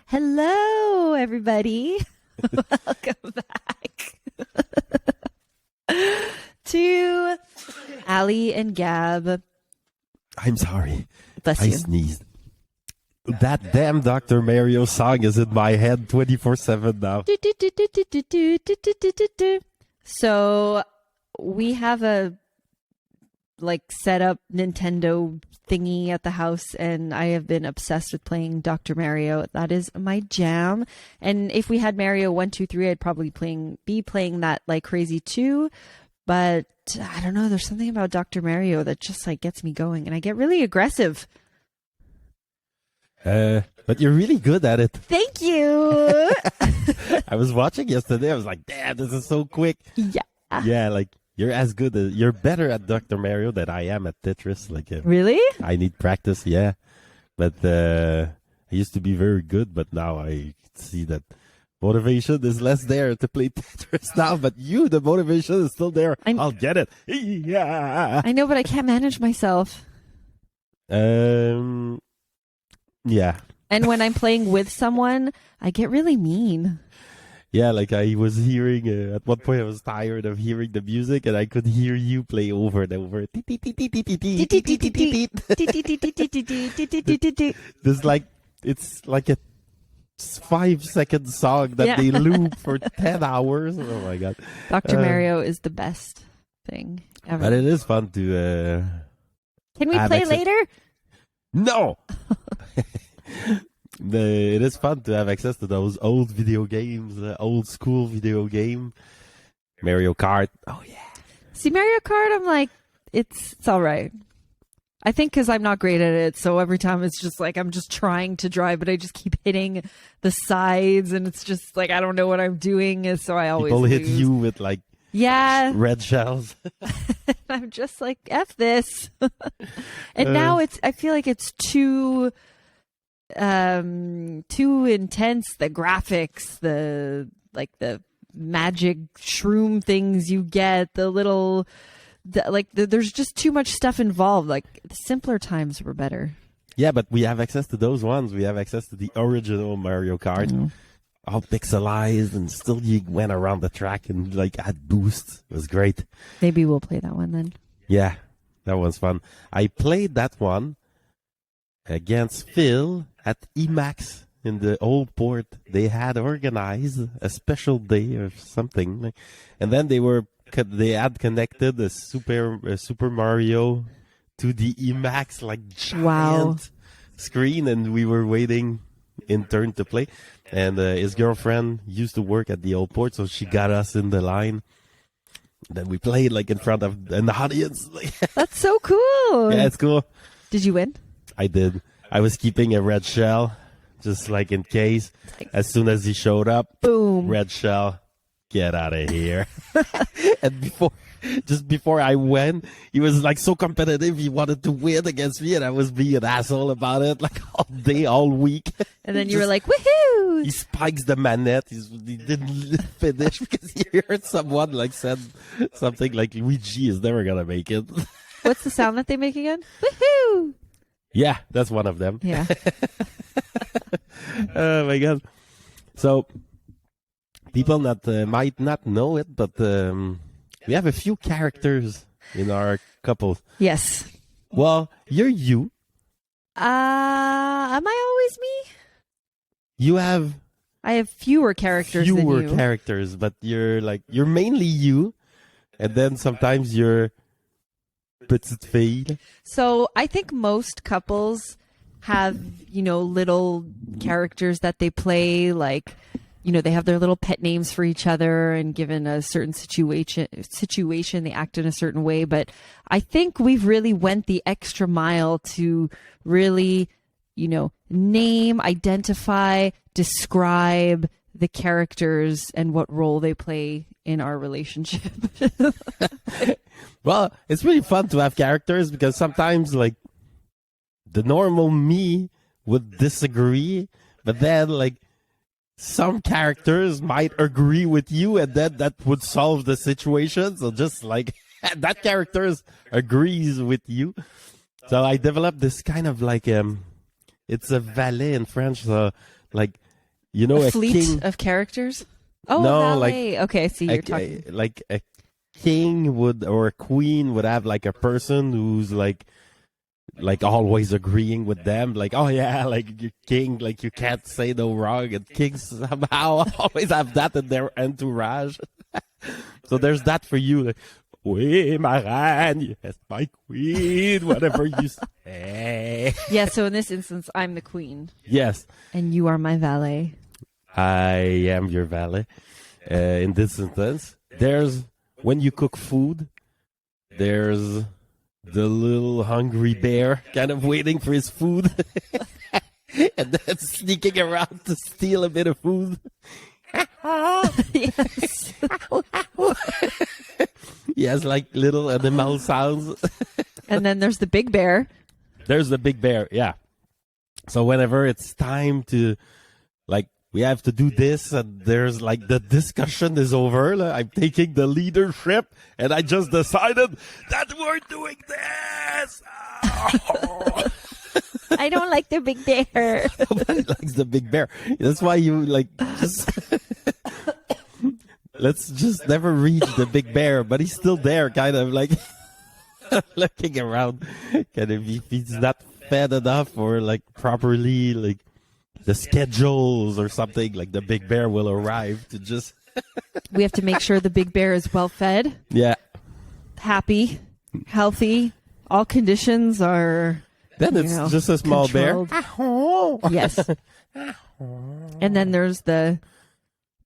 Hello, everybody. Welcome back to Ali and Gab. I'm sorry. Bless I you. sneezed. That damn Dr. Mario song is in my head 24/7 now. So we have a set up Nintendo thingy at the house, and I have been obsessed with playing Dr. Mario. That is my jam. And if we had Mario 1, 2, 3, I'd probably be playing that like crazy too. But I don't know, there's something about Dr. Mario that just like gets me going, and I get really aggressive. But you're really good at it. Thank you. I was watching yesterday. I was like, damn, this is so quick. Yeah. Yeah, like you're better at Dr. Mario than I am at Tetris. Really? I need practice, yeah. But I used to be very good, but now I see that motivation is less there to play Tetris now. But the motivation is still there. I'll get it. Yeah. I know, but I can't manage myself. Yeah. And when I'm playing with someone, I get really mean. Yeah, like I was hearing, at one point I was tired of hearing the music and I could hear you play over and over. It's like a 5-second song that they loop for 10 hours. Oh my God. Dr. Mario is the best thing ever. But it is fun to... Can we play later? No! It is fun to have access to those old video games, old school video game. Mario Kart. Oh, yeah. See, Mario Kart, I'm like, it's all right. I think because I'm not great at it, so every time it's just like I'm just trying to drive, but I just keep hitting the sides, and it's just like I don't know what I'm doing, so I always People hit lose. you with like red shells. I'm just like, F this. And now I feel like it's too intense, the graphics, the magic shroom things you get, there's just too much stuff involved. Like the simpler times were better. Yeah, but we have access to those ones. We have access to the original Mario Kart. All pixelized, and still you went around the track and like had boosts. It was great. Maybe we'll play that one then. Yeah, that was fun. I played that one against Phil at Emacs in the old port. They had organized a special day or something, and then they had connected a Super Mario to the Emacs giant screen, and we were waiting in turn to play. And his girlfriend used to work at the old port, so she got us in the line. Then we played in front of an audience. That's so cool. Yeah, it's cool. Did you win? I did. I was keeping a red shell, just in case. As soon as he showed up, boom, red shell, get out of here. And before I went, he was so competitive. He wanted to win against me, and I was being an asshole about it all day, all week. And then you were like, woohoo! He spikes the manette. He didn't finish because he heard someone said something like Luigi is never gonna make it. What's the sound that they make again? Woohoo! Yeah, that's one of them. Yeah. Oh my God. So people might not know it, but we have a few characters in our couple. Yes. Well, you're you. Am I always me? I have fewer characters than you. Characters, but you're mainly you, and then sometimes you're petite fille. So I think most couples have, little characters that they play, they have their little pet names for each other, and given a certain situation, they act in a certain way. But I think we've really went the extra mile to really, name, identify, describe the characters and what role they play in our relationship. Well, it's really fun to have characters because sometimes the normal me would disagree, but then some characters might agree with you, and then that would solve the situation. So just that character agrees with you. So I developed this kind of it's a valet in French. So like, you know, A a fleet king. of characters? Oh, No, a valet. Okay, I see you're talking. Like a king would or a queen would have like a person who's like always agreeing with them, like, oh yeah, like you're king, like you can't say no wrong, and kings somehow always have that in their entourage. So there's that for you, like, oui, ma reine, yes, my queen, whatever you say. Yeah, so in this instance, I'm the queen, Yes, and you are my valet. I am your valet. In this instance, there's when you cook food, there's the little hungry bear kind of waiting for his food and then sneaking around to steal a bit of food. Yes. He has like little animal sounds. And then there's the big bear. There's the big bear, yeah. So whenever it's time to, like, we have to do this, and there's like the discussion is over, like, I'm taking the leadership, and I just decided that we're doing this. Oh. I don't like the big bear. Nobody likes the big bear. That's why you like just let's just never reach the big bear, but he's still there, kind of like looking around. Kind of if he's not fed enough or like properly, like the schedules or something, like the big bear will arrive to just. We have to make sure the big bear is well fed, Yeah. happy, healthy. All conditions are. Then it's just a small controlled. bear. Yes. And then there's the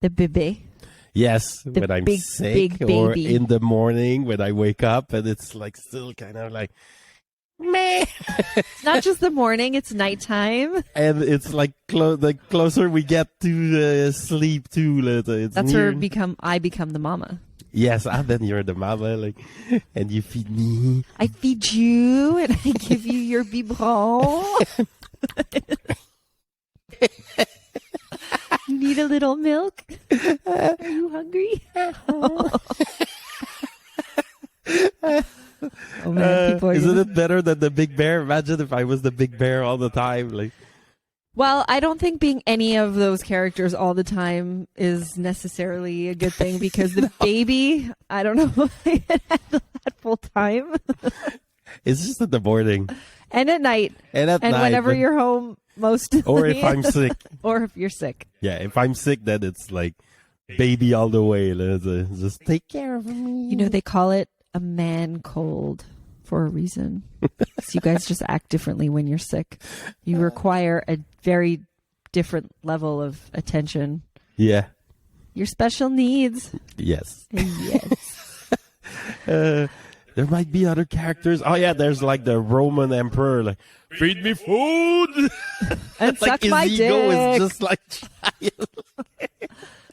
bébé. Yes, The when I'm big, sick big or baby. in the morning when I wake up and it's like still kind of like meh. It's not just the morning; it's nighttime. And it's like the closer we get to sleep too. It's That's near. where I become the mama. Yes, and then you're the mama, like, and you feed me. I feed you and I give you your biberon. You need a little milk? Are you hungry? Oh man, people are Isn't gonna- it better than the big bear? Imagine if I was the big bear all the time, like. Well, I don't think being any of those characters all the time is necessarily a good thing because the baby, I don't know if I can handle that full time. It's just in the morning And at night. and at And night, whenever but- you're home, mostly. or if I'm sick. Or if you're sick. Yeah, if I'm sick, then it's like baby all the way. Just take care of me. You know, they call it a man cold for a reason. So you guys just act differently when you're sick. You require a very different level of attention. Yeah. Your special needs. Yes. Yes. There might be other characters. Oh yeah, there's like the Roman emperor, like feed me food. And Like suck his my ego dick. is just like giant.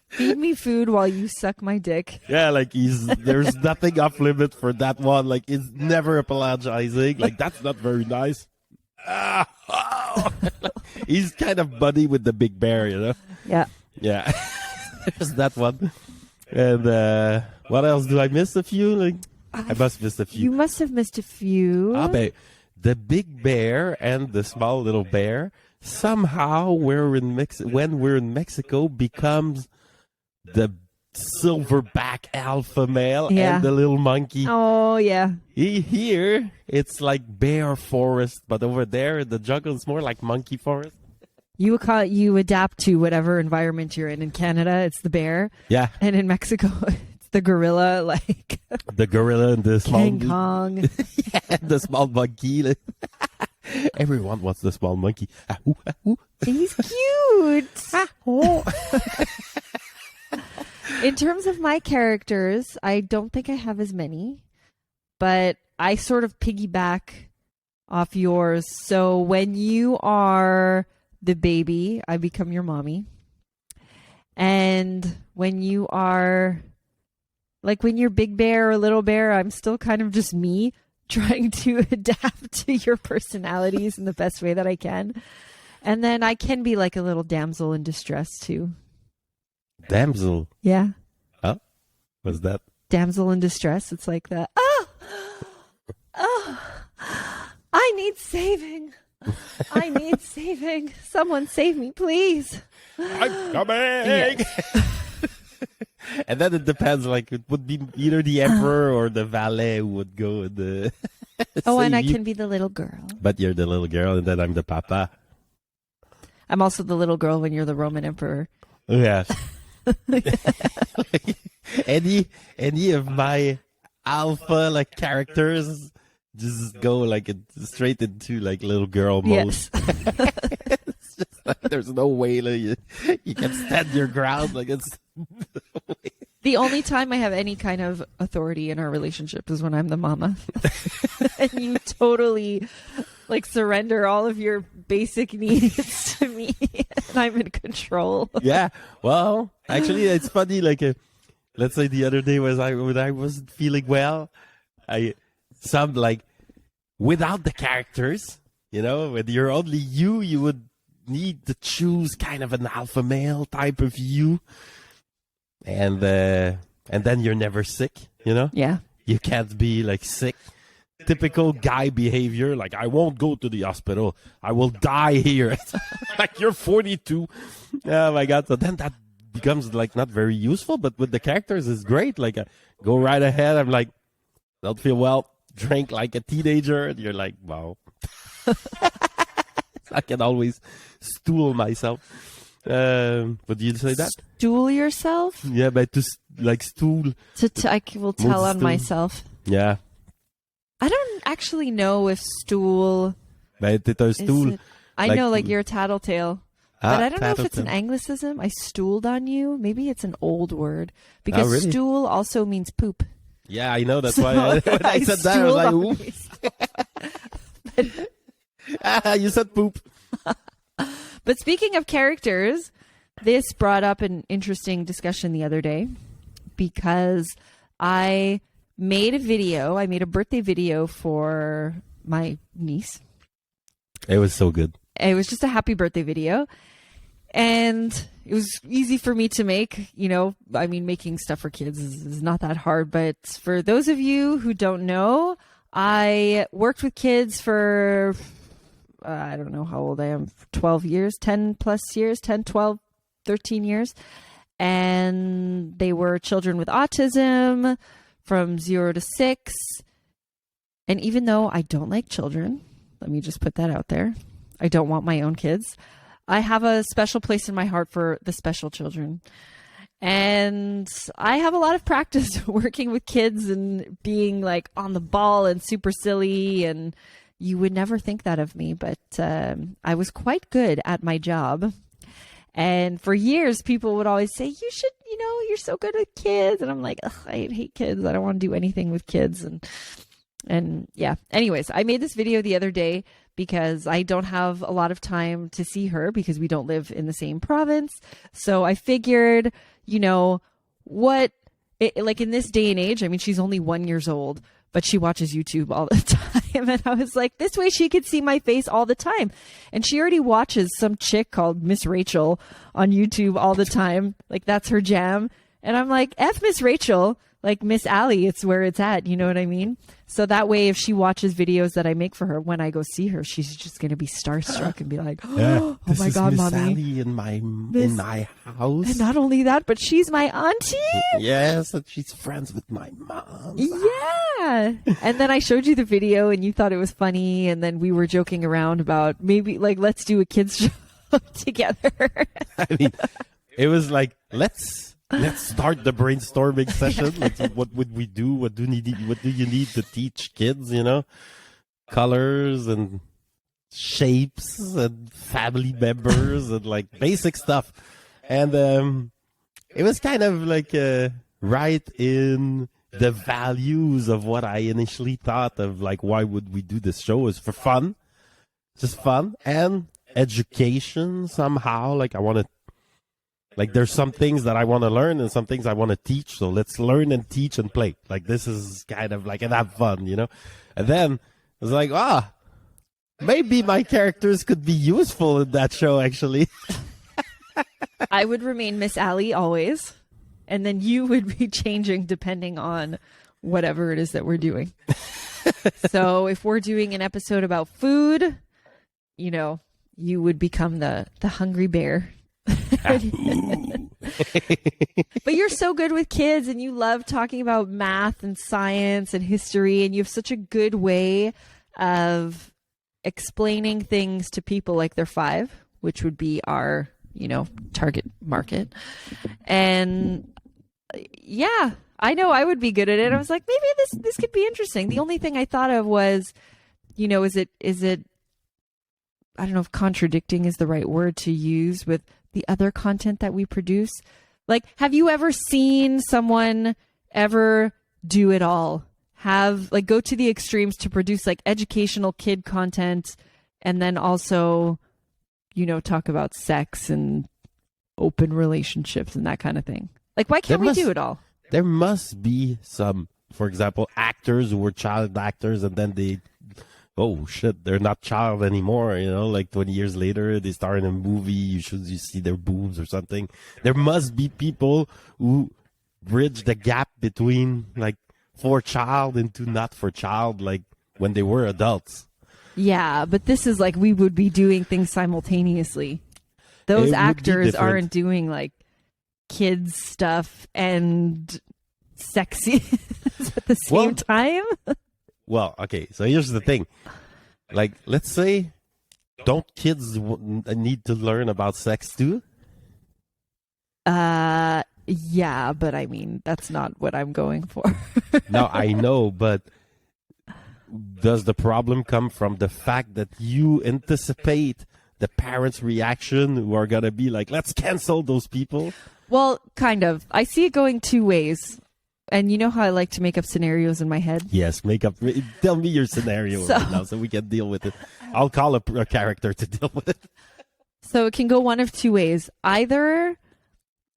Feed me food while you suck my dick. Yeah, like there's nothing off limit for that one. Like he's never apologizing. Like that's not very nice. Ah, oh. He's kind of buddy with the big bear, you know. Yeah. Yeah, there's that one. And what else do I miss? A few? Like I must miss a few. You must have missed a few. But the big bear and the small little bear somehow when we're in Mexico becomes the silverback alpha male Yeah. and the little monkey. Oh, yeah. Here it's like bear forest, but over there in the jungle it's more like monkey forest. You adapt to whatever environment you're in. In Canada, it's the bear. Yeah, And in Mexico, it's the gorilla, like the gorilla and the small King Kong. and the small monkey. Everyone wants the small monkey. Ah, ooh, ah, ooh. He's cute. Oh. In terms of my characters, I don't think I have as many, but I sort of piggyback off yours. So when you are the baby, I become your mommy. And when you are, like when you're big bear or little bear, I'm still kind of just me trying to adapt to your personalities in the best way that I can. And then I can be like a little damsel in distress too. Damsel. Yeah. Huh? What's that? Damsel in distress. It's like the, oh, I need saving. I need saving. Someone save me, please. I'm coming. Yes. And then it depends. Like it would be either the emperor or the valet who would go and Oh, and save I you. can be the little girl. But you're the little girl, and then I'm the papa. I'm also the little girl when you're the Roman emperor. Yes. any of my alpha like characters just go like straight into like little girl mode. Yes. It's just like, there's no way like, you can stand your ground. Like it's The only time I have any kind of authority in our relationship is when I'm the mama. And you totally like surrender all of your basic needs to me and I'm in control. yeah. Well, actually, it's funny. Like, let's say the other day when I wasn't feeling well, some like without the characters, you know, when you're only you would need to choose kind of an alpha male type of you, and then you're never sick, you know. Yeah. You can't be like sick. Typical guy behavior, like I won't go to the hospital. I will die here. Like you're 42. Oh my god! So then that becomes like not very useful. But with the characters, it's great. Like go right ahead. I'm like, don't feel well. Drink like a teenager. And you're like, wow. I can always stool myself. Would you say that? Stool yourself? Yeah, but to like stool. I will tell on stool. myself. Yeah. I don't actually know if stool But it's a is stool. it- I like- know, like you're a tattletale. Ah, But I don't know if it's an tattletale. anglicism. I stooled on you. Maybe it's an old word. Because really? stool also means poop. Yeah, I know. That's So why when I said that, I was stooled like, on oof. You said poop. But speaking of characters, this brought up an interesting discussion the other day because I made a birthday video for my niece. It was so good. It was just a happy birthday video. And it was easy for me to make, you know, I mean, making stuff for kids is not that hard. But for those of you who don't know, I worked with kids for, I don't know how old I am, 12 years, 10 plus years, 10, 12, 13 years. And they were children with autism from 0 to 6. And even though I don't like children, let me just put that out there. I don't want my own kids. I have a special place in my heart for the special children. And I have a lot of practice working with kids and being like on the ball and super silly. And you would never think that of me, but I was quite good at my job. And for years, people would always say, you should, you know, you're so good with kids. And I'm like, I hate kids. I don't want to do anything with kids. And yeah, anyways, I made this video the other day because I don't have a lot of time to see her because we don't live in the same province. So I figured, you know, like in this day and age, I mean, she's only 1 year old, but she watches YouTube all the time. And I was like, this way she could see my face all the time. And she already watches some chick called Miss Rachel on YouTube all the time. Like that's her jam. And I'm like, F Miss Rachel, like Miss Allie, it's where it's at. You know what I mean? So that way, if she watches videos that I make for her, when I go see her, she's just going to be starstruck and be like, oh This my is God, Miss mommy. Sally in my house. And not only that, but she's my auntie. Yes, and she's friends with my mom. Yeah. And then I showed you the video and you thought it was funny. And then we were joking around about maybe like, let's do a kids show together. I mean, it was like, let's start the brainstorming session. Like, what would we do? What do you need to teach kids? You know, colors and shapes and family members and like basic stuff. And it was kind of like right in the values of what I initially thought of. Like, why would we do this show? Is for fun, just fun and education somehow. Like, I want to. Like, there's some things that I want to learn and some things I want to teach. So let's learn and teach and play. Like, this is kind of like, and have fun, you know? And then it was like, maybe my characters could be useful in that show, actually. I would remain Miss Allie always. And then you would be changing depending on whatever it is that we're doing. So if we're doing an episode about food, you know, you would become the hungry bear. But you're so good with kids, and you love talking about math and science and history, and you have such a good way of explaining things to people like they're 5, which would be our, you know, target market. And yeah, I know I would be good at it. I was like, maybe this could be interesting. The only thing I thought of was, you know, is it I don't know if contradicting is the right word to use with the other content that we produce. Like, have you ever seen someone ever do it all? Have, like, go to the extremes to produce like educational kid content and then also, you know, talk about sex and open relationships and that kind of thing? Like, why can't we do it all? There must be some, for example, actors who were child actors and then they, oh shit, they're not child anymore, you know, like 20 years later, they star in a movie, you see their boobs or something. There must be people who bridge the gap between like for child into not for child, like when they were adults. Yeah, but this is like we would be doing things simultaneously. Those actors aren't doing like kids stuff and sexy at the same time. Well, okay, so here's the thing. Like, let's say, don't kids need to learn about sex too? Yeah, but I mean, that's not what I'm going for. No, I know, but does the problem come from the fact that you anticipate the parents' reaction who are going to be like, let's cancel those people? Well, kind of. I see it going 2 ways. And you know how I like to make up scenarios in my head? Yes, tell me your scenario right now so we can deal with it. I'll call a character to deal with it. So it can go one of 2 ways. Either,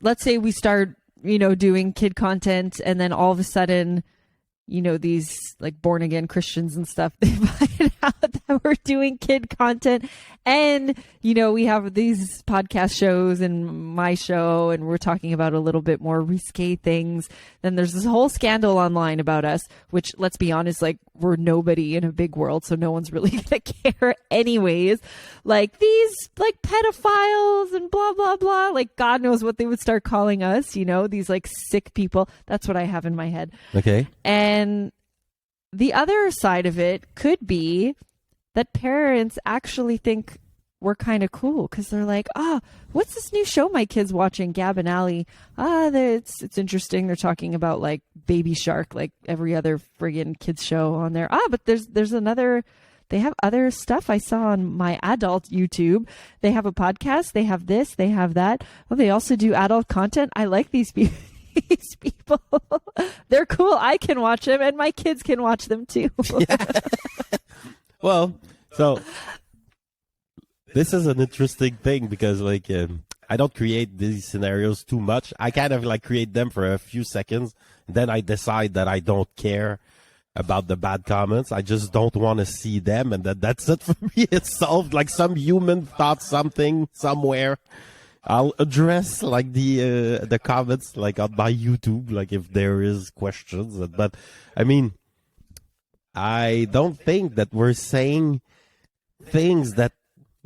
let's say we start, you know, doing kid content and then all of a sudden, you know, these like born again Christians and stuff, they find out that we're doing kid content. And, you know, we have these podcast shows and my show, and we're talking about a little bit more risque things. Then there's this whole scandal online about us, which, let's be honest, like, we're nobody in a big world, so no one's really gonna care anyways. Like, these like pedophiles and blah blah blah, like God knows what they would start calling us, you know, these like sick people. That's what I have in my head. Okay. And the other side of it could be that parents actually think we're kind of cool because they're like, what's this new show my kid's watching, Gab and Allie? It's interesting. They're talking about like Baby Shark, like every other friggin' kids show on there. But there's another. They have other stuff I saw on my adult YouTube. They have a podcast. They have this. They have that. Oh, they also do adult content. I like these people. These people, they're cool. I can watch them, and my kids can watch them too. Well, so this is an interesting thing because, like, I don't create these scenarios too much. I kind of like create them for a few seconds, then I decide that I don't care about the bad comments. I just don't want to see them, and that's it for me. It's solved. Like, some human thought something somewhere. I'll address like the comments like on my YouTube, like if there is questions. But I mean, I don't think that we're saying things that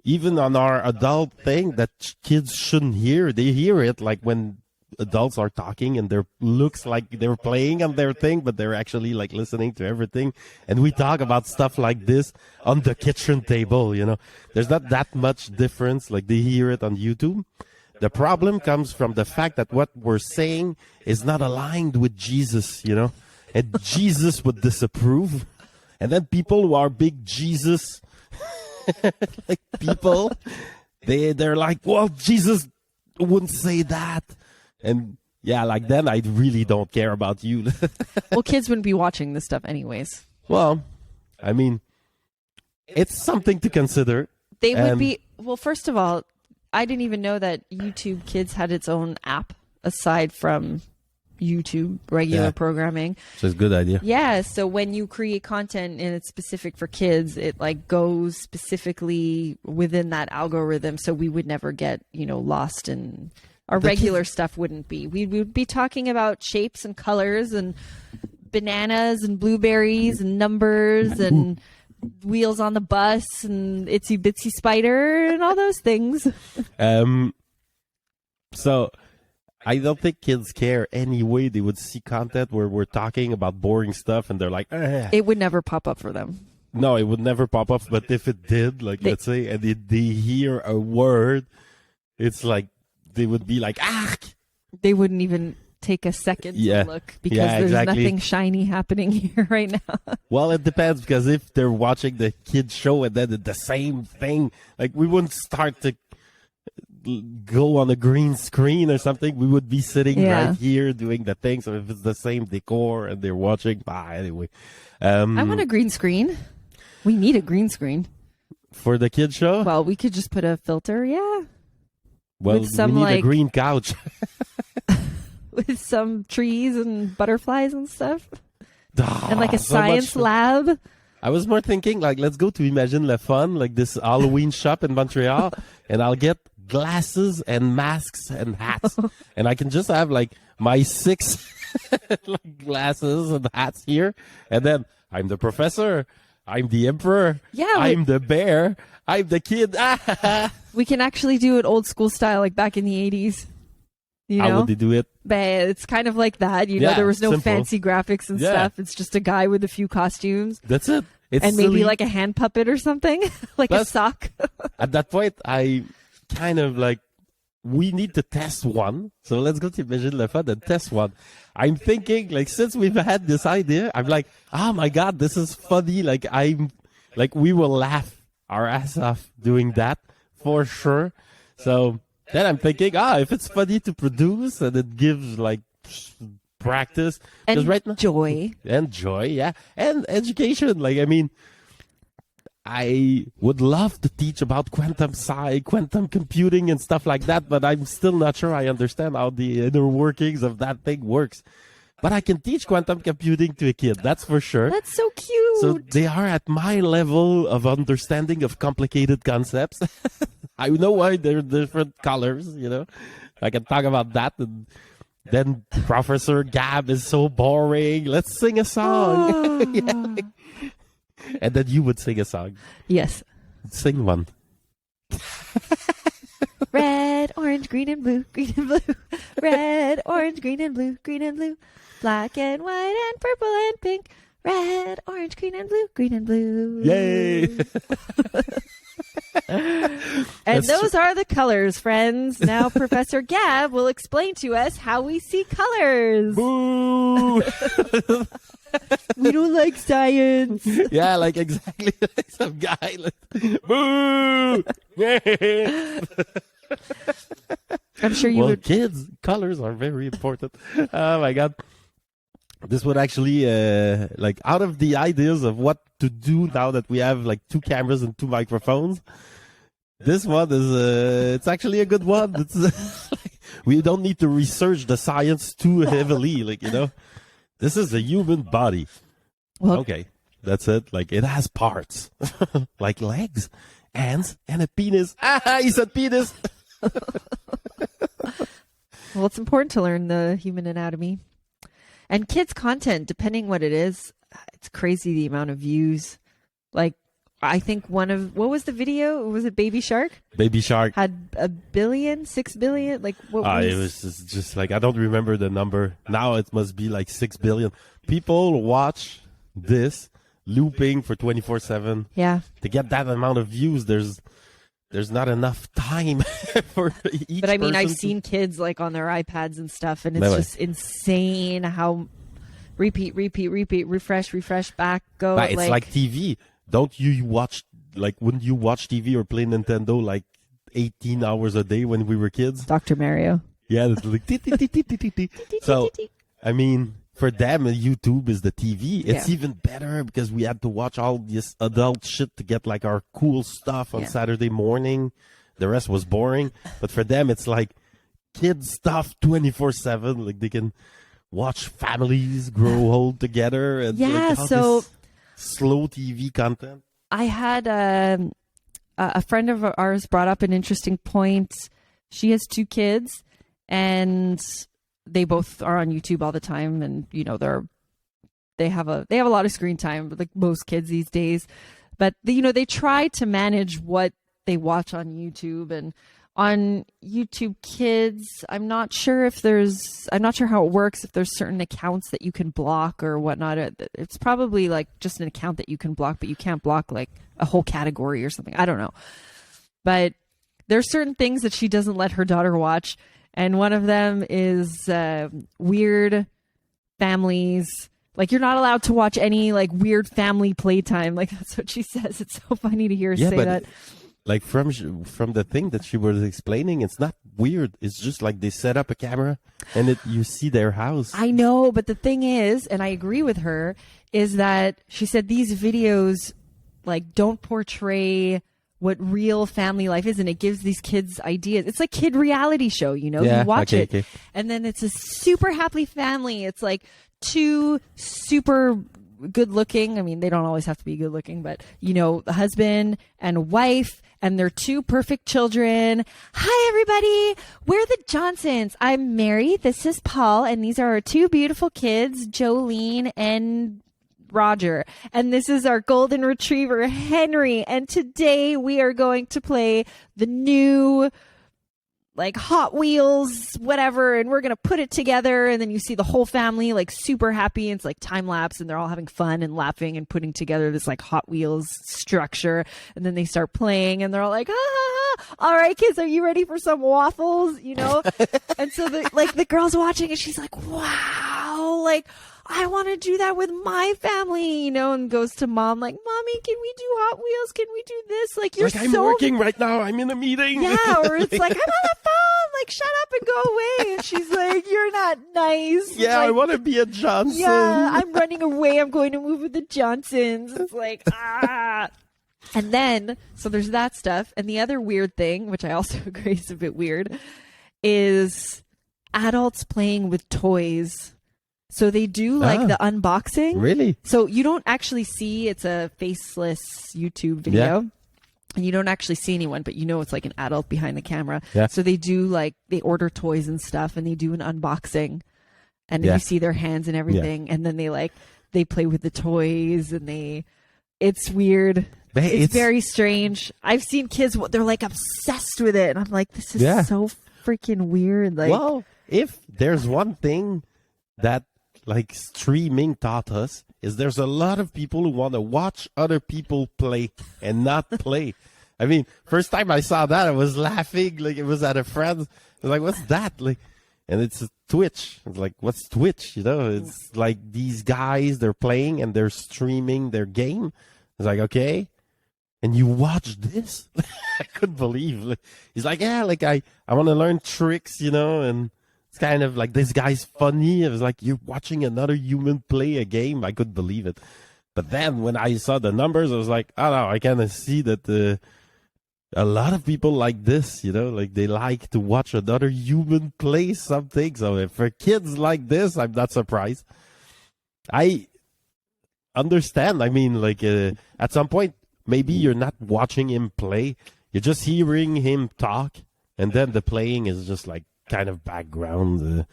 even on our adult thing that kids shouldn't hear. They hear it like when adults are talking and there looks like they're playing on their thing, but they're actually like listening to everything. And we talk about stuff like this on the kitchen table, you know. There's not that much difference. Like, they hear it on YouTube. The problem comes from the fact that what we're saying is not aligned with Jesus, you know, and Jesus would disapprove. And then people who are big Jesus, like people, they're like, well, Jesus wouldn't say that. And yeah, like then I really don't care about you. Well, kids wouldn't be watching this stuff anyways. Well, I mean, it's something to consider. They would be, well, first of all, I didn't even know that YouTube Kids had its own app aside from YouTube regular programming. So it's a good idea. Yeah, so when you create content and it's specific for kids, it like goes specifically within that algorithm, so we would never get, you know, lost in our regular stuff. Wouldn't be. We would be talking about shapes and colors and bananas and blueberries and numbers and Wheels on the Bus and Itsy Bitsy Spider and all those things. So I don't think kids care anyway. They would see content where we're talking about boring stuff and they're like, It would never pop up for them. no, it would never pop up. But if it did, like, let's say, and they hear a word, it's like, they would be like, ah! They wouldn't even take a second Yeah. to look because Yeah, there's exactly. nothing shiny happening here right now. Well, it depends, because if they're watching the kids show and then the same thing, like, we wouldn't start to go on a green screen or something. We would be sitting Yeah. right here doing the thing. So if it's the same decor and they're watching, anyway. I want a green screen. We need a green screen. For the kids show, Well, we could just put a filter, yeah, well, with some, we need a like- green couch. with some trees and butterflies and stuff. Ah, And like a so much science fun. lab. I was more thinking, like, let's go to Imagine Le Fun, like this Halloween shop in Montreal, and I'll get glasses and masks and hats. And I can just have, like, my 6 like, glasses and hats here. And then I'm the professor. I'm the emperor. Yeah, I'm the bear. I'm the kid. We can actually do it old school style, like back in the 80s. You How know? would they do it? But it's kind of like that. You know, Yeah, there was no simple. fancy graphics and Yeah. stuff. It's just a guy with a few costumes. That's it. It's And maybe silly. like a hand puppet or something. Like a That's- sock. At that point, I kind of like, we need to test one. So let's go to Imagine Le Fun and test one. I'm thinking, like, since we've had this idea, I'm like, oh my God, this is funny. Like, we will laugh our ass off doing that for sure. So then I'm thinking, if it's funny to produce and it gives like practice. 'Cause And right now, joy. and joy, yeah, and education. Like, I mean, I would love to teach about quantum computing and stuff like that, but I'm still not sure I understand how the inner workings of that thing works. But I can teach quantum computing to a kid, that's for sure. That's so cute. So they are at my level of understanding of complicated concepts. I know why they're different colors, you know. I can talk about that. And then Professor Gab is so boring. Let's sing a song. Yeah. And then you would sing a song. Yes. Sing one. Red, orange, green and blue, green and blue. Red, orange, green and blue, green and blue. Black and white and purple and pink. Red, orange, green and blue, green and blue. Yay! And That's those are the colors, friends. Now Professor Gab will explain to us how we see colors. Boo! We don't like science. Yeah, like exactly like some guy. Like, boo! I'm sure you Well, would. kids, colors are very important. Oh my God. This would actually, like, out of the ideas of what to do now that we have like 2 cameras and 2 microphones, this one is, it's actually a good one. It's, we don't need to research the science too heavily, like, you know. This is a human body. Well, Okay, that's it. Like, it has parts, like legs, hands, and a penis. Ah, he said penis. well, it's important to learn the human anatomy. And kids' content, depending what it is, it's crazy the amount of views. Like, I think what was the video? Was it Baby Shark? Baby Shark. Had 1 billion, 6 billion? Like, what was... It was just like, I don't remember the number. Now it must be like 6 billion. People watch this looping for 24/7. Yeah. To get that amount of views, there's not enough time for each But I mean, I've person to- seen kids like on their iPads and stuff, and it's No way. just insane how repeat, refresh, back, go. But it's like TV. Don't you watch, like, wouldn't you watch TV or play Nintendo like 18 hours a day when we were kids? Dr. Mario. Yeah, it's like so. I mean, for them, YouTube is the TV. It's Yeah. even better because we had to watch all this adult shit to get like our cool stuff on Yeah. Saturday morning. The rest was boring. But for them, it's like kid stuff 24/7. Like, they can watch families grow old together. And Yeah, like, all so- this slow TV content. I had a friend of ours brought up an interesting point. She has 2 kids, and they both are on YouTube all the time, and you know they have a lot of screen time, like most kids these days. But they try to manage what they watch on YouTube. And on YouTube Kids, I'm not sure how it works, if there's certain accounts that you can block or whatnot. It's probably like just an account that you can block, but you can't block like a whole category or something. I don't know. But there's certain things that she doesn't let her daughter watch. And one of them is weird families. Like, you're not allowed to watch any like weird family playtime. Like, that's what she says. It's so funny to hear her say that. Like from the thing that she was explaining, it's not weird. It's just like they set up a camera and you see their house. I know, but the thing is, and I agree with her, is that she said these videos like don't portray what real family life is, and it gives these kids ideas. It's like kid reality show, you watch it. And then it's a super happy family. It's like two super good looking. I mean, they don't always have to be good looking, but the husband and wife and their two perfect children. Hi, everybody. We're the Johnsons. I'm Mary. This is Paul. And these are our two beautiful kids, Jolene and Roger. And this is our golden retriever, Henry. And today we are going to play the new like Hot Wheels, whatever, and we're going to put it together. And then you see the whole family like super happy. And it's like time lapse and they're all having fun and laughing and putting together this like Hot Wheels structure. And then they start playing and they're all like, all right, kids, are you ready for some waffles? And so the girl's watching and she's like, wow, like, I want to do that with my family, and goes to mom like, Mommy, can we do Hot Wheels? Can we do this? Like, you're I'm working right now. I'm in a meeting. Yeah, or it's like, I'm on the phone. Like, shut up and go away. And she's like, you're not nice. Yeah, like, I want to be a Johnson. Yeah, I'm running away. I'm going to move with the Johnsons. It's like, ah. And then, so there's that stuff. And the other weird thing, which I also agree is a bit weird, is adults playing with toys. So they do like the unboxing. Really? So you don't actually see, it's a faceless YouTube video. Yeah. And you don't actually see anyone, but it's like an adult behind the camera. Yeah. So they do like, they order toys and stuff and they do an unboxing. And you see their hands and everything. Yeah. And then they play with the toys and it's weird. It's very strange. I've seen kids, they're like obsessed with it. And I'm like, this is so freaking weird. Like, well, if there's one thing that like streaming taught us, is there's a lot of people who want to watch other people play and not play. I mean, first time I saw that, I was laughing. Like, it was at a friend's. I was like, what's that? Like, and it's Twitch. It's like, what's Twitch? It's like these guys, they're playing and they're streaming their game. It's like, okay. And you watch this? I couldn't believe. Like, he's like, yeah, like I want to learn tricks, and it's kind of like, this guy's funny. It was like, you're watching another human play a game. I couldn't believe it. But then when I saw the numbers, I was like, oh no, I kind of see that a lot of people like this, like they like to watch another human play something. So if for kids like this, I'm not surprised. I understand. I mean, like at some point, maybe you're not watching him play. You're just hearing him talk. And then the playing is just like kind of background.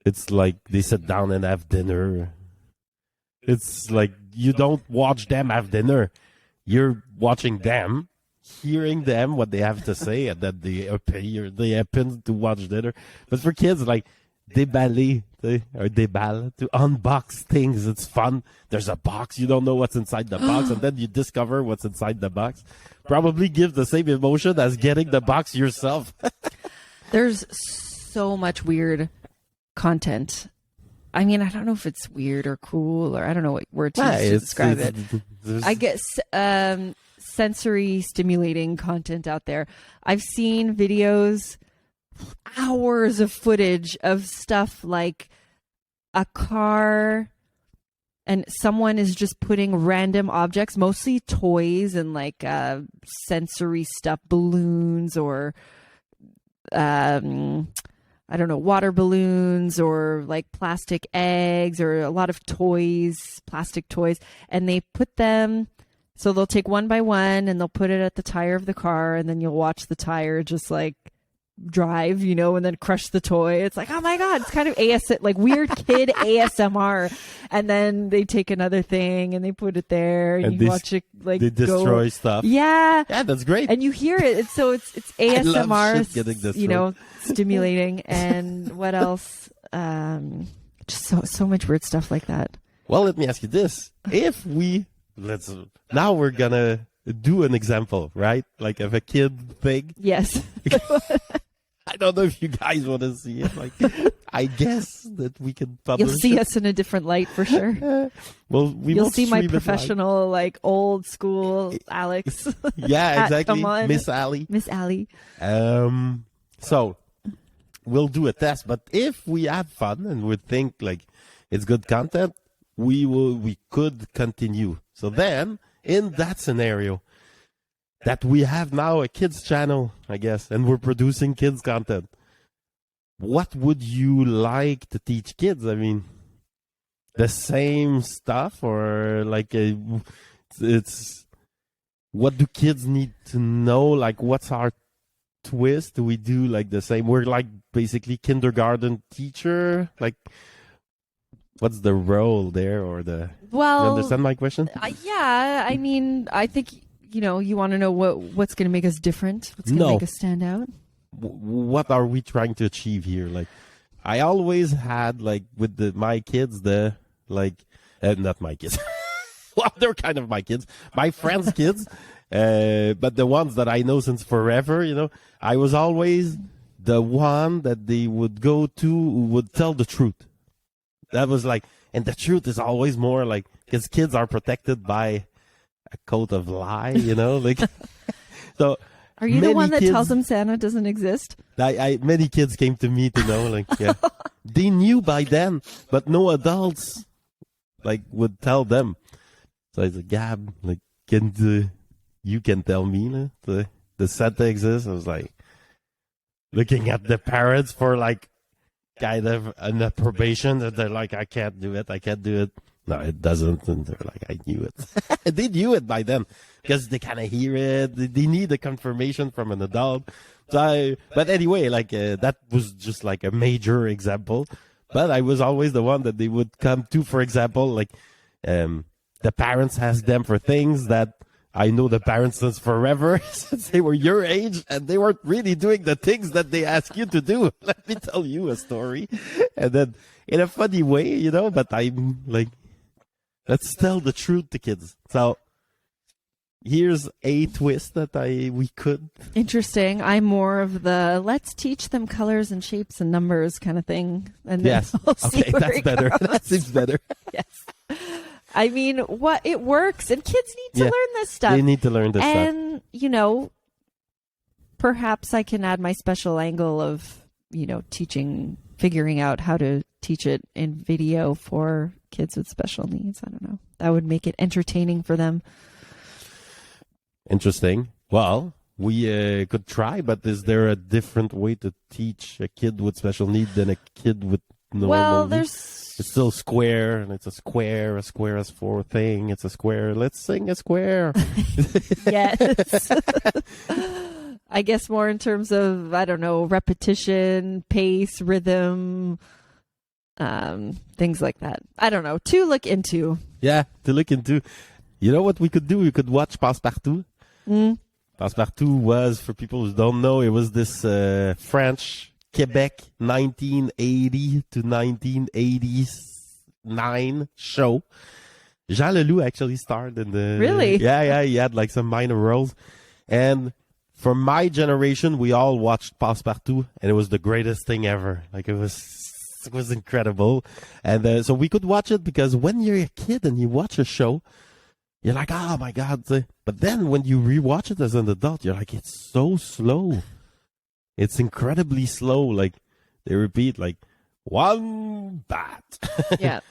It's like they sit down and have dinner. It's like you don't watch them have dinner. You're watching them, hearing them, what they have to say, and then they happen to watch dinner. But for kids, like, déballer, déballe, to unbox things. It's fun. There's a box. You don't know what's inside the box, and then you discover what's inside the box. Probably give the same emotion as getting the box yourself. There's so much weird content. I mean, I don't know if it's weird or cool, or I don't know what word to use to describe it. I guess sensory stimulating content out there. I've seen videos, hours of footage of stuff like a car and someone is just putting random objects, mostly toys and like sensory stuff, balloons or I don't know, water balloons or like plastic eggs or a lot of toys, plastic toys, and they put them, so they'll take one by one and they'll put it at the tire of the car, and then you'll watch the tire just like drive, you know, and then crush the toy. It's like, oh my God, it's kind of like weird kid ASMR. And then they take another thing and they put it there and you watch it like they destroy stuff. Yeah. Yeah, that's great. And you hear it. It's I love ASMR, shit getting destroyed. you know, stimulating. And what else? Just so much weird stuff like that. Well, let me ask you this. If now we're gonna do an example, right? Like of a kid thing. Yes. I don't know if you guys want to see it. Like, I guess that we can publish. You'll see it. us in a different light for sure. Well, you'll see my professional, like old school Alex. Yeah, exactly. Miss Ali. So we'll do a test, but if we have fun and we think like it's good content, we could continue. So then, in that scenario, that we have now a kids channel, I guess, and we're producing kids content, what would you like to teach kids? I mean, the same stuff, or like it's what do kids need to know? Like, what's our twist? Do we do like the same? We're like basically kindergarten teacher. Like, what's the role there, or the? Well, you understand my question? Yeah, I mean, I think you want to know what's going to make us different. What's going to make us stand out? What are we trying to achieve here? Like, I always had like with my kids, not my kids. Well, they're kind of my kids, my friends' kids, but the ones that I know since forever. You know, I was always the one that they would go to who would tell the truth. That was like, and the truth is always more like, because kids are protected by a coat of lie, you know, like. So. Are you the one that tells them Santa doesn't exist? Many kids came to me to know, like, yeah, they knew by then, but no adults like would tell them. So I was like, Gab, like, you can tell me the Santa exists? I was like, looking at the parents for like kind of an approbation that they're like, I can't do it. No, it doesn't. And they're like, I knew it. They knew it by then because they kind of hear it. They need a confirmation from an adult. But anyway, like that was just like a major example. But I was always the one that they would come to, for example, like the parents ask them for things that I know the parents since forever, since they were your age, and they weren't really doing the things that they ask you to do. Let me tell you a story. And then in a funny way, you know, but I'm like, let's tell the truth to kids. So here's a twist that we could. Interesting. I'm more of the let's teach them colors and shapes and numbers kind of thing. And then yes. Okay, that's better. That seems better. Yes. I mean, it works, and kids need to learn this stuff. They need to learn this stuff. And, you know, perhaps I can add my special angle of, you know, figuring out how to teach it in video for kids with special needs. I don't know. That would make it entertaining for them. Interesting. Well, we could try, but is there a different way to teach a kid with special needs than a kid with normal needs? It's still square, and it's a square is for thing. It's a square. Let's sing a square. Yes. I guess more in terms of, I don't know, repetition, pace, rhythm, things like that. I don't know. To look into. Yeah, to look into. You know what we could do? We could watch Passepartout. Passepartout was, for people who don't know, it was this French Quebec 1980 to 1989 show. Jean Leloup actually starred in the... Really? Yeah, he had like some minor roles. And for my generation, we all watched Passepartout, and it was the greatest thing ever. Like, it was incredible. And so we could watch it, because when you're a kid and you watch a show, you're like, oh my God. But then when you rewatch it as an adult, you're like, it's so slow. It's incredibly slow. Like, they repeat, like, 1 bat. Yeah.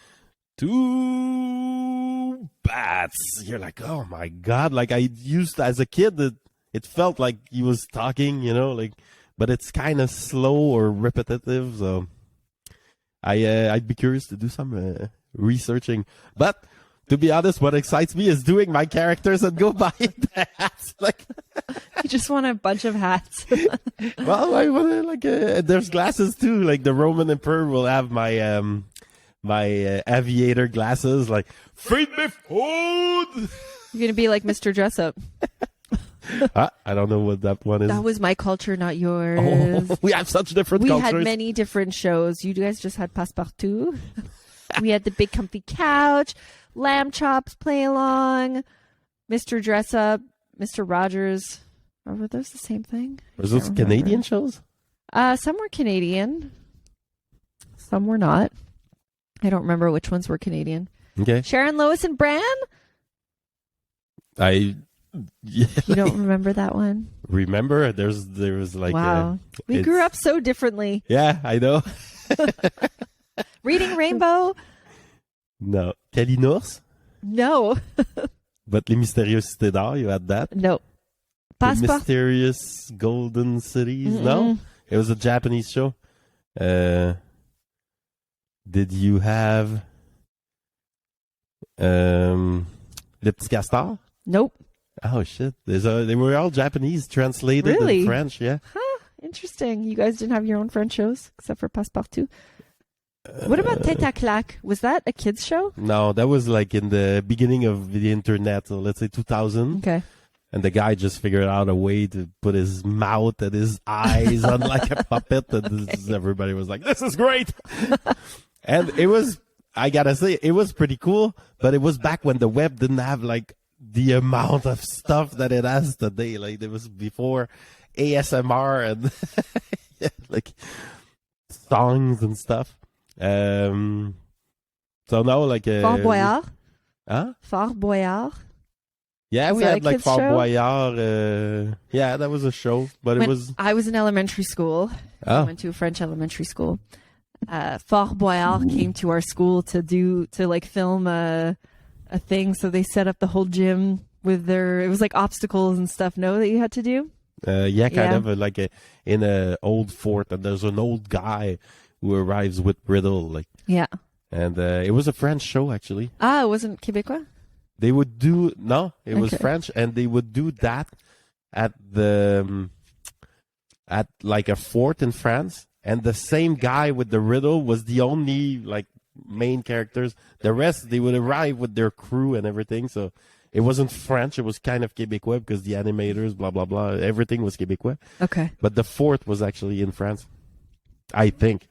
2 bats. You're like, oh my God. Like, I used, as a kid, it felt like he was talking, you know, like, but it's kind of slow or repetitive. So I'd be curious to do some researching. But To be honest, what excites me is doing my characters and go buy the hats. Like, You just want a bunch of hats. well, I want to there's glasses too. Like the Roman Emperor will have my aviator glasses. Like, feed me food. You're gonna be like Mr. Dress Up. I don't know what that one is. That was my culture, not yours. Oh, we have such different We cultures. had many different shows. You guys just had Passepartout. We had the big comfy couch, lamb chops, play along, Mr. Dress Up, Mr. Rogers. Or were those the same thing? Was those Canadian shows? Some were Canadian. Some were not. I don't remember which ones were Canadian. Okay. Sharon, Lois, and Bran? Yeah, You don't remember that one? remember there was like Wow. We grew up so differently. Yeah, I know. Reading Rainbow? No. Kalinours? No. But Les Mystérieuses Cités d'Or, you had that. No. The Passport. Mysterious Golden Cities? No? It was a Japanese show. Did you have Le Petit Castor? Nope. Oh shit! They were all Japanese, translated Really? in French. Yeah. Huh. Interesting. You guys didn't have your own French shows except for Passepartout. What about Tête à Claque? Was that a kids show? No, that was like in the beginning of the internet, so let's say 2000. Okay. And the guy just figured out a way to put his mouth and his eyes on like a puppet, and everybody was like, "This is great!" And it was, I gotta say, it was pretty cool. But it was back when the web didn't have like the amount of stuff that it has today. Like it was before ASMR and yeah, like songs and stuff. So now like Fort Boyard? Huh? Fort Boyard? Yeah, Is we that had a like kids Fort show? Boyard. Yeah, that was a show, but it When was I was in elementary school. I oh went to a French elementary school. Fort Boyard came to our school to film a thing. So they set up the whole gym with it was like obstacles and stuff. No, that you had to do. yeah, kind Yeah. of like in a old fort, and there's an old guy who arrives with riddle, like, Yeah. and it was a French show actually. Ah, it wasn't Québécois? They would do it was Okay. French, and they would do that at at like a fort in France, and the same guy with the riddle was the only like main characters. The rest they would arrive with their crew and everything, so it wasn't French. It was kind of Québécois because the animators, blah blah blah, everything was Québécois. Okay. But the fort was actually in France, I think.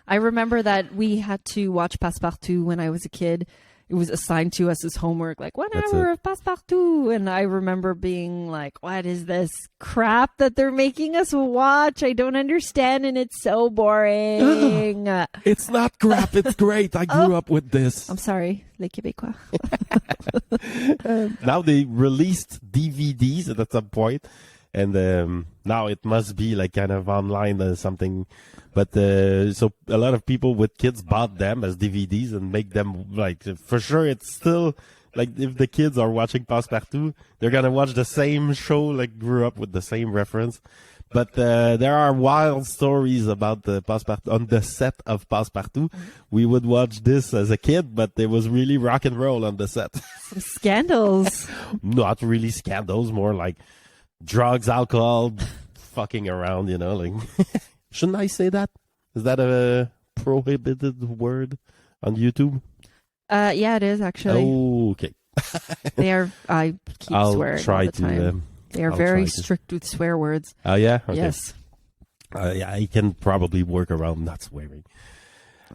I remember that we had to watch Passepartout when I was a kid. It was assigned to us as homework, like 1 That's hour it. of Passepartout. And I remember being like, what is this crap that they're making us watch? I don't understand, and it's so boring. It's not crap. It's great. I grew up with this. I'm sorry, les Québécois. Now they released DVDs at some point, and now it must be like kind of online or something. But so a lot of people with kids bought them as DVDs and make them like, for sure it's still like, if the kids are watching Passepartout, they're gonna watch the same show, like grew up with the same reference. But there are wild stories about the Passepartout on the set of Passepartout. We would watch this as a kid, but there was really rock and roll on the set. Some scandals. Not really scandals, more like drugs, alcohol, fucking around, you know, like. Shouldn't I say that? Is that a prohibited word on YouTube? Yeah, it is actually. Oh, okay. They are. I keep I'll swearing try all the time. to. They are I'll very try to. strict with swear words. Oh, yeah? Okay. Yes. Yeah, I can probably work around not swearing.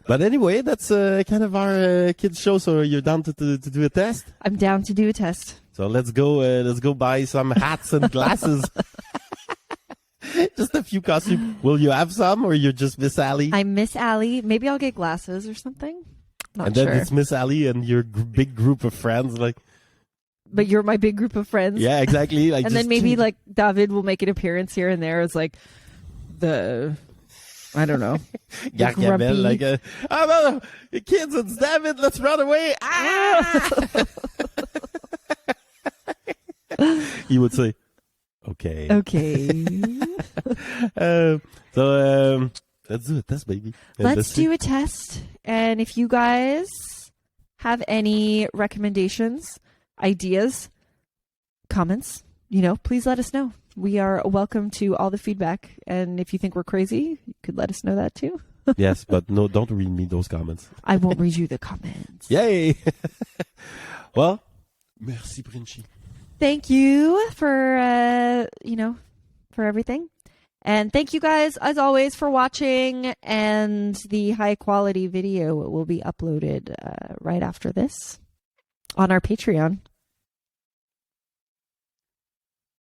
But anyway, that's kind of our kids show. So you're down to do a test? I'm down to do a test. So let's go buy some hats and glasses. Just a few costumes. Will you have some, or you're just Miss Allie? I'm Miss Allie. Maybe I'll get glasses or something. Not And then sure. it's Miss Allie and your big group of friends, like. But you're my big group of friends. Yeah, exactly. Like, And then maybe like David will make an appearance here and there as like I don't know. Gargamel, grumpy. like, oh no, kids, it's David, let's run away. Ah! He would say, okay. Okay. Let's do a test, baby. And Let's do a test. And if you guys have any recommendations, ideas, comments, please let us know. We are welcome to all the feedback. And if you think we're crazy, you could let us know that too. Yes, but no, don't read me those comments. I won't read you the comments. Yay! Well, merci, Princi. Thank you for, for everything. And thank you guys, as always, for watching. And the high quality video will be uploaded right after this on our Patreon.